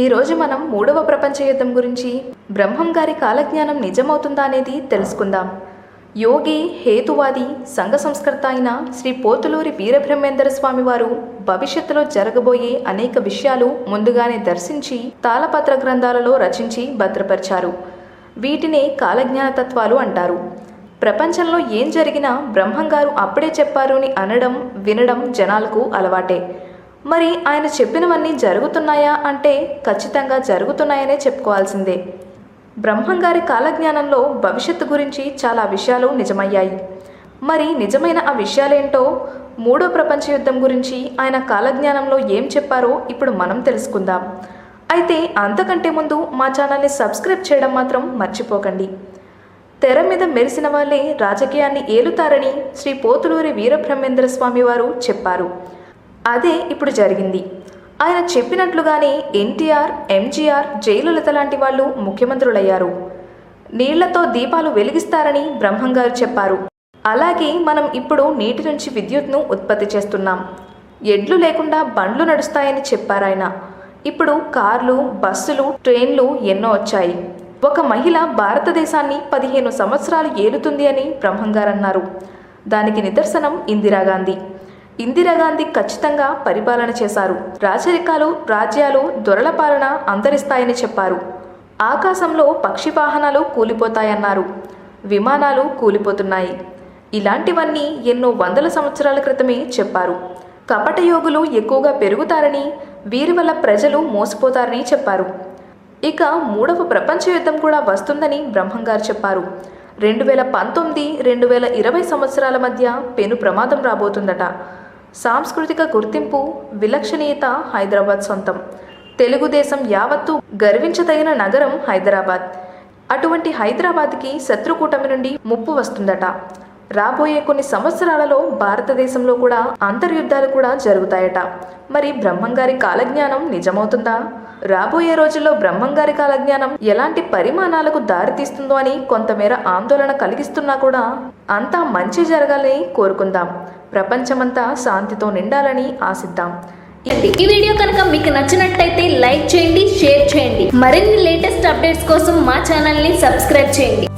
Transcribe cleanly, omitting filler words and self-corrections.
ఈరోజు మనం మూడవ ప్రపంచ యుద్ధం గురించి, బ్రహ్మం గారి కాలజ్ఞానం నిజమవుతుందా అనేది తెలుసుకుందాం. యోగి, హేతువాది, సంఘ సంస్కర్త అయిన శ్రీ పోతులూరి వీరబ్రహ్మేంద్ర స్వామి వారు భవిష్యత్తులో జరగబోయే అనేక విషయాలు ముందుగానే దర్శించి తాళపత్ర గ్రంథాలలో రచించి భద్రపరిచారు. వీటినే కాలజ్ఞాన తత్వాలు అంటారు. ప్రపంచంలో ఏం జరిగినా బ్రహ్మం గారు అప్పుడే చెప్పారు అని అనడం, వినడం జనాలకు అలవాటే. మరి ఆయన చెప్పినవన్నీ జరుగుతున్నాయా అంటే ఖచ్చితంగా జరుగుతున్నాయనే చెప్పుకోవాల్సిందే. బ్రహ్మం గారి కాలజ్ఞానంలో భవిష్యత్తు గురించి చాలా విషయాలు నిజమయ్యాయి. మరి నిజమైన ఆ విషయాలేంటో, మూడో ప్రపంచ యుద్ధం గురించి ఆయన కాలజ్ఞానంలో ఏం చెప్పారో ఇప్పుడు మనం తెలుసుకుందాం. అయితే అంతకంటే ముందు మా ఛానల్ని సబ్స్క్రైబ్ చేయడం మాత్రం మర్చిపోకండి. తెర మీద మెరిసిన వాళ్ళే రాజకీయాన్ని ఏలుతారని శ్రీ పోతులూరి వీరబ్రహ్మేంద్ర స్వామి వారు చెప్పారు. అదే ఇప్పుడు జరిగింది. ఆయన చెప్పినట్లుగానే ఎన్టీఆర్, ఎంజీఆర్, జయలలిత లాంటి వాళ్ళు ముఖ్యమంత్రులయ్యారు. నీళ్లతో దీపాలు వెలిగిస్తారని బ్రహ్మం గారు చెప్పారు. అలాగే మనం ఇప్పుడు నీటి నుంచి విద్యుత్ను ఉత్పత్తి చేస్తున్నాం. ఎడ్లు లేకుండా బండ్లు నడుస్తాయని చెప్పారాయన. ఇప్పుడు కార్లు, బస్సులు, ట్రైన్లు ఎన్నో వచ్చాయి. ఒక మహిళ భారతదేశాన్ని 15 సంవత్సరాలు ఏలుతుంది అని బ్రహ్మం గారు అన్నారు. దానికి నిదర్శనం ఇందిరాగాంధీ. ఇందిరాగాంధీ ఖచ్చితంగా పరిపాలన చేశారు. రాచరికాలు, రాజ్యాలు, దొరల పాలన అంతరిస్తాయని చెప్పారు. ఆకాశంలో పక్షి వాహనాలు కూలిపోతాయన్నారు. విమానాలు కూలిపోతున్నాయి. ఇలాంటివన్నీ ఎన్నో వందల సంవత్సరాల క్రితమే చెప్పారు. కపట యోగులు ఎక్కువగా పెరుగుతారని, వీరి వల్ల ప్రజలు మోసపోతారని చెప్పారు. ఇక మూడవ ప్రపంచ యుద్ధం కూడా వస్తుందని బ్రహ్మం గారు చెప్పారు. 2019, 2020 సంవత్సరాల మధ్య పెను ప్రమాదం రాబోతుందట. సాంస్కృతిక గుర్తింపు, విలక్షణీయత హైదరాబాద్ సొంతం. తెలుగుదేశం యావత్తు గర్వించదగిన నగరం హైదరాబాద్. అటువంటి హైదరాబాద్కి శత్రుకూటమి నుండి ముప్పు వస్తుందట. రాబోయే కొన్ని సంవత్సరాలలో భారతదేశంలో కూడా అంతర్యుద్ధాలు కూడా జరుగుతాయట. మరి బ్రహ్మం గారి కాలజ్ఞానం నిజమవుతుందా? రాబోయే రోజుల్లో బ్రహ్మం గారి కాలజ్ఞానం ఎలాంటి పరిమాణాలకు దారితీస్తుందో అని కొంతమేర ఆందోళన కలిగిస్తున్నా కూడా అంతా మంచి జరగాలని కోరుకుందాం. ప్రపంచమంతా శాంతితో నిండాలని ఆశిద్దాం. ఈ వీడియో కనుక మీకు నచ్చినట్టయితే లైక్ చేయండి, షేర్ చేయండి. మరిన్ని లేటెస్ట్ అప్డేట్స్ కోసం మా ఛానల్ని సబ్స్క్రైబ్ చేయండి.